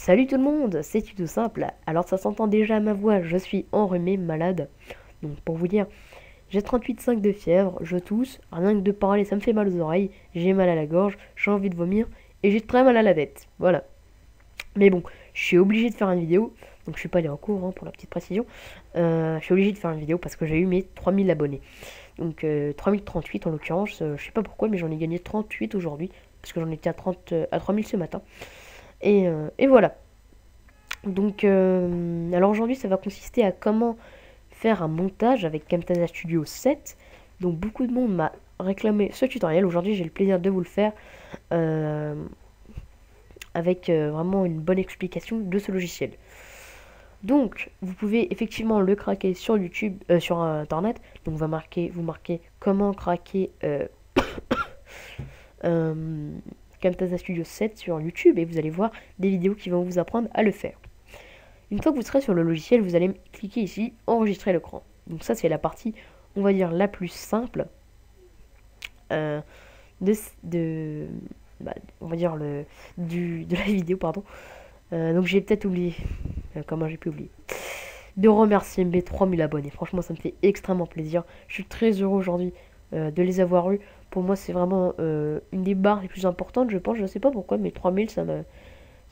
Salut tout le monde, c'est tout simple. Alors ça s'entend déjà à ma voix, je suis enrhumé, malade. Donc pour vous dire, j'ai 38,5 de fièvre, je tousse, rien que de parler ça me fait mal aux oreilles, j'ai mal à la gorge, j'ai envie de vomir et j'ai très mal à la tête. Voilà. Mais bon, je suis obligé de faire une vidéo, donc je suis pas allé en cours pour la petite précision. Je suis obligé de faire une vidéo parce que j'ai eu mes 3000 abonnés. Donc 3038 en l'occurrence, je sais pas pourquoi mais j'en ai gagné 38 aujourd'hui, parce que j'en étais à 3000 ce matin. Et voilà. Donc, alors aujourd'hui, ça va consister à comment faire un montage avec Camtasia Studio 7. Donc, beaucoup de monde m'a réclamé ce tutoriel. Aujourd'hui, j'ai le plaisir de vous le faire euh, avec vraiment une bonne explication de ce logiciel. Donc, vous pouvez effectivement le craquer sur YouTube, sur Internet. Donc, vous marquez comment craquer Camtasia Studio 7 sur YouTube et vous allez voir des vidéos qui vont vous apprendre à le faire. Une fois que vous serez sur le logiciel, vous allez cliquer ici, enregistrer l'écran. Donc ça, c'est la partie, on va dire, la plus simple euh, de on va dire, de la vidéo, pardon. Donc j'ai peut-être oublié, comment j'ai pu oublier, de remercier mes 3000 abonnés. Franchement, ça me fait extrêmement plaisir. Je suis très heureux aujourd'hui de les avoir eus. Pour moi, c'est vraiment une des barres les plus importantes, je pense. Je ne sais pas pourquoi, mais 3000, ça me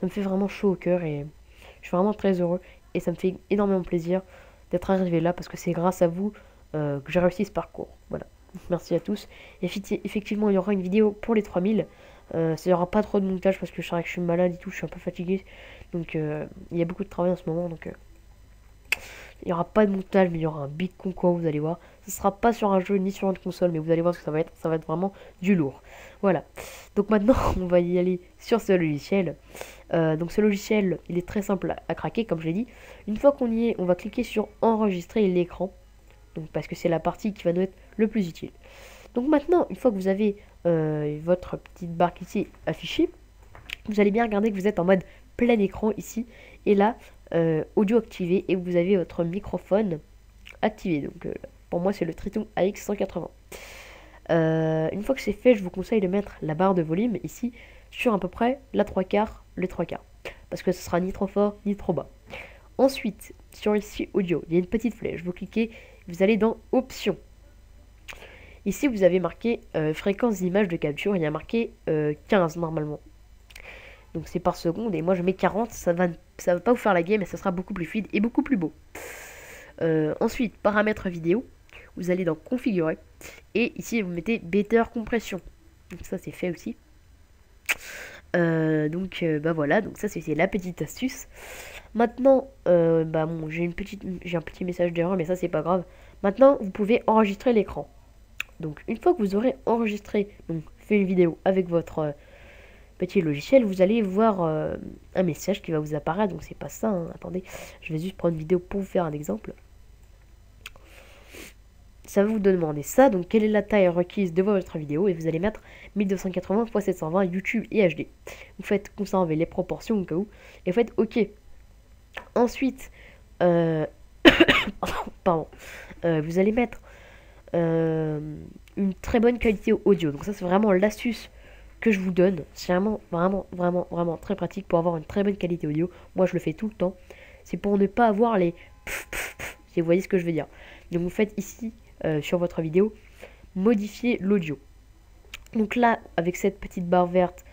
fait vraiment chaud au cœur et je suis vraiment très heureux et ça me fait énormément plaisir d'être arrivé là parce que c'est grâce à vous que j'ai réussi ce parcours. Voilà. Merci à tous. Effectivement, il y aura une vidéo pour les 3000. Ça n'y aura pas trop de montage parce que je sais que je suis malade et tout, je suis un peu fatigué. Donc il y a beaucoup de travail en ce moment. Donc il n'y aura pas de montage, mais il y aura un big concours, vous allez voir. Ce ne sera pas sur un jeu ni sur une console, mais vous allez voir ce que ça va être vraiment du lourd. Voilà. Donc maintenant, on va y aller sur ce logiciel. Donc ce logiciel, il est très simple à craquer, comme je l'ai dit. Une fois qu'on y est, on va cliquer sur enregistrer l'écran. Donc parce que c'est la partie qui va nous être le plus utile. Donc maintenant, une fois que vous avez votre petite barre ici affichée, vous allez bien regarder que vous êtes en mode plein écran ici. Et là, audio activé et vous avez votre microphone activé. Donc pour moi, c'est le Triton AX180. Une fois que c'est fait, je vous conseille de mettre la barre de volume ici sur à peu près la 3/4, les 3/4. Parce que ce sera ni trop fort ni trop bas. Ensuite, sur ici audio, il y a une petite flèche. Vous cliquez, vous allez dans options. Ici, vous avez marqué fréquence d'image de capture. Il y a marqué 15 normalement. Donc c'est par seconde et moi je mets 40. Ça va pas vous faire la game mais ça sera beaucoup plus fluide et beaucoup plus beau. Ensuite, paramètres vidéo. Vous allez dans configurer. Et ici, vous mettez better compression. Donc ça, c'est fait aussi. Bah voilà, donc ça c'est la petite astuce. Maintenant, bon, j'ai un petit message d'erreur, mais ça c'est pas grave. Maintenant, vous pouvez enregistrer l'écran. Donc une fois que vous aurez enregistré, donc fait une vidéo avec votre petit logiciel, vous allez voir un message qui va vous apparaître. Donc c'est pas ça, hein. Attendez, je vais juste prendre une vidéo pour vous faire un exemple. Ça va vous demander ça, donc quelle est la taille requise de votre vidéo et vous allez mettre 1280 x 720 YouTube et HD. Vous faites conserver les proportions au cas où et vous faites OK. Ensuite, pardon, vous allez mettre une très bonne qualité audio. Donc ça c'est vraiment l'astuce que je vous donne. C'est vraiment très pratique pour avoir une très bonne qualité audio. Moi je le fais tout le temps. C'est pour ne pas avoir les si vous voyez ce que je veux dire. Donc vous faites ici sur votre vidéo modifier l'audio. Donc là avec cette petite barre verte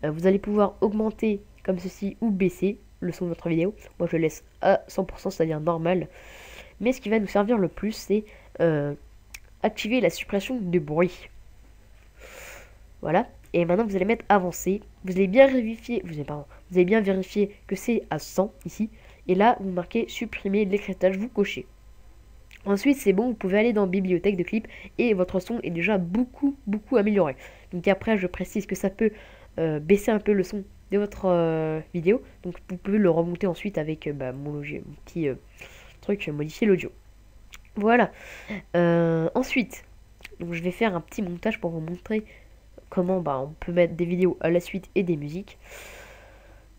vous allez pouvoir augmenter comme ceci ou baisser le son de votre vidéo. Moi je le laisse à 100%, c'est-à-dire normal. Mais ce qui va nous servir le plus c'est activer la suppression de bruit. Voilà. Et maintenant vous allez mettre avancer. Vous allez bien vérifier, vous allez bien vérifier que c'est à 100 ici. Et là vous marquez supprimer l'écrétage, vous cochez. Ensuite c'est bon, vous pouvez aller dans bibliothèque de clips et votre son est déjà beaucoup amélioré. Donc après je précise que ça peut baisser un peu le son de votre vidéo. Donc vous pouvez le remonter ensuite avec mon petit truc modifier l'audio. Voilà. Ensuite, donc je vais faire un petit montage pour vous montrer comment on peut mettre des vidéos à la suite et des musiques.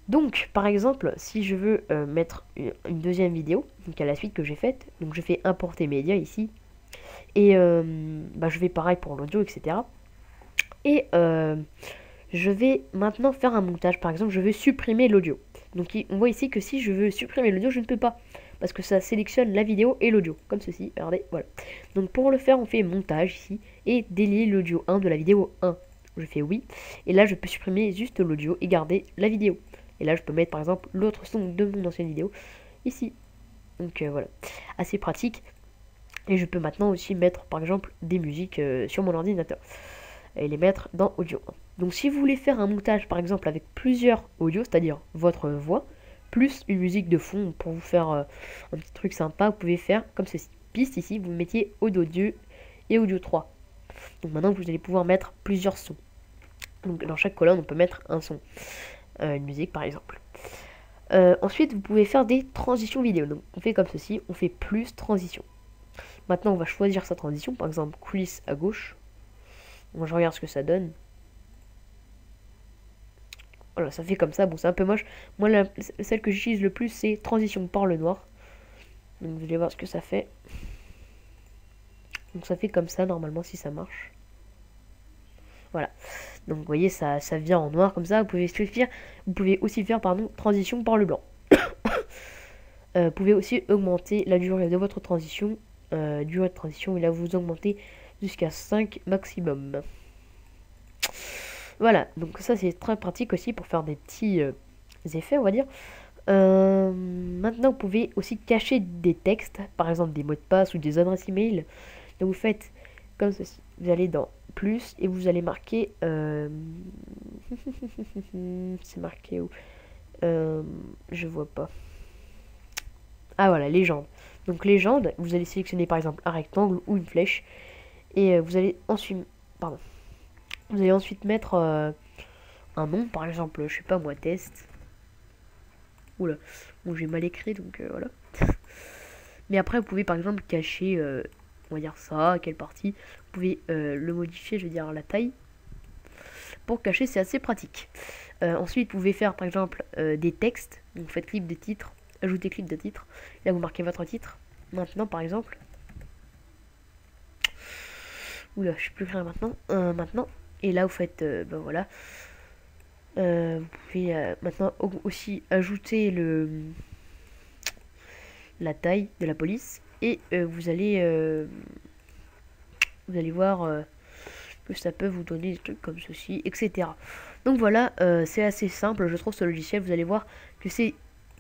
Donc, par exemple, si je veux mettre une deuxième vidéo, donc à la suite que j'ai faite, donc je fais importer média ici, et je vais pareil pour l'audio, etc. Et je vais maintenant faire un montage. Par exemple, je vais supprimer l'audio. Donc on voit ici que si je veux supprimer l'audio, je ne peux pas. Parce que ça sélectionne la vidéo et l'audio. Comme ceci, regardez, voilà. Donc pour le faire, on fait montage ici. Et délier l'audio 1 de la vidéo 1. Je fais oui. Et là, je peux supprimer juste l'audio et garder la vidéo. Et là, je peux mettre par exemple l'autre son de mon ancienne vidéo ici. Donc voilà, assez pratique. Et je peux maintenant aussi mettre par exemple des musiques sur mon ordinateur. Et les mettre dans audio 1. Donc si vous voulez faire un montage par exemple avec plusieurs audios, c'est-à-dire votre voix, plus une musique de fond pour vous faire un petit truc sympa, vous pouvez faire comme ceci. Piste ici, vous mettiez audio 2 et audio 3. Donc maintenant vous allez pouvoir mettre plusieurs sons. Donc dans chaque colonne on peut mettre un son, une musique par exemple. Ensuite vous pouvez faire des transitions vidéo. Donc on fait comme ceci, on fait plus transition. Maintenant on va choisir sa transition, par exemple coulisses à gauche. Bon, je regarde ce que ça donne. Voilà, ça fait comme ça. Bon, c'est un peu moche. Moi, celle que j'utilise le plus, c'est transition par le noir. Donc, vous allez voir ce que ça fait. Donc, ça fait comme ça, normalement, si ça marche. Voilà. Donc, vous voyez, ça vient en noir, comme ça. Vous pouvez aussi faire, pardon, transition par le blanc. Vous pouvez aussi augmenter la durée de votre transition. Durée de transition, et là, vous augmentez jusqu'à 5 maximum. Voilà, donc ça c'est très pratique aussi pour faire des petits effets, on va dire. Maintenant, vous pouvez aussi cacher des textes, par exemple des mots de passe ou des adresses email. Donc vous faites comme ceci. Vous allez dans plus et vous allez marquer... c'est marqué où? Je vois pas. Ah voilà, légende. Donc légende, vous allez sélectionner par exemple un rectangle ou une flèche. Et vous allez ensuite... Pardon. Vous allez ensuite mettre un nom, par exemple, je sais pas moi, test. Oula, bon j'ai mal écrit donc voilà. Mais après vous pouvez par exemple cacher, on va dire ça, quelle partie. Vous pouvez le modifier, je veux dire la taille. Pour cacher c'est assez pratique. Ensuite vous pouvez faire par exemple des textes. Donc vous faites clip de titre, ajoutez clip de titre. Là vous marquez votre titre. Maintenant par exemple. Oula, je sais plus rien maintenant. Maintenant. Et là vous faites, ben voilà. Vous pouvez maintenant aussi ajouter la taille de la police. Et vous allez voir que ça peut vous donner des trucs comme ceci, etc. Donc voilà, c'est assez simple, je trouve, ce logiciel. Vous allez voir que c'est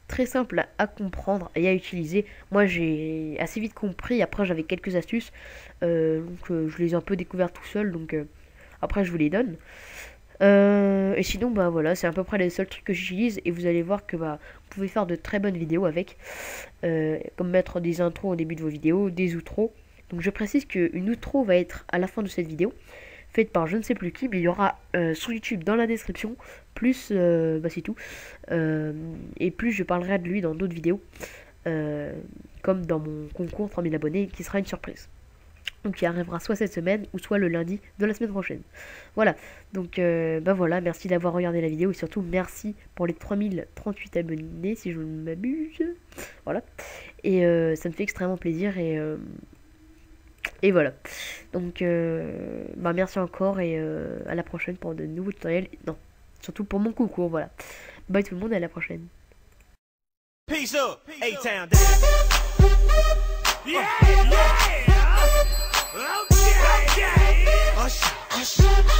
très simple à comprendre et à utiliser. Moi j'ai assez vite compris, après j'avais quelques astuces, donc je les ai un peu découvertes tout seul, donc après je vous les donne. Et sinon bah voilà, c'est à peu près les seuls trucs que j'utilise, et vous allez voir que bah vous pouvez faire de très bonnes vidéos avec, comme mettre des intros au début de vos vidéos, des outros. Donc je précise qu'une outro va être à la fin de cette vidéo, faite par je ne sais plus qui, mais il y aura sur YouTube dans la description, plus bah c'est tout, et plus je parlerai de lui dans d'autres vidéos, comme dans mon concours 3000 abonnés qui sera une surprise. Donc il arrivera soit cette semaine ou soit le lundi de la semaine prochaine. Voilà, donc bah voilà, merci d'avoir regardé la vidéo, et surtout merci pour les 3038 abonnés si je ne m'abuse. Voilà, et ça me fait extrêmement plaisir, et voilà. Donc bah merci encore, et à la prochaine pour de nouveaux tutoriels. Non, surtout pour mon concours, voilà. Bye tout le monde, à la prochaine. Peace up, A-Town. Yeah, yeah. Okay. Hush, hush.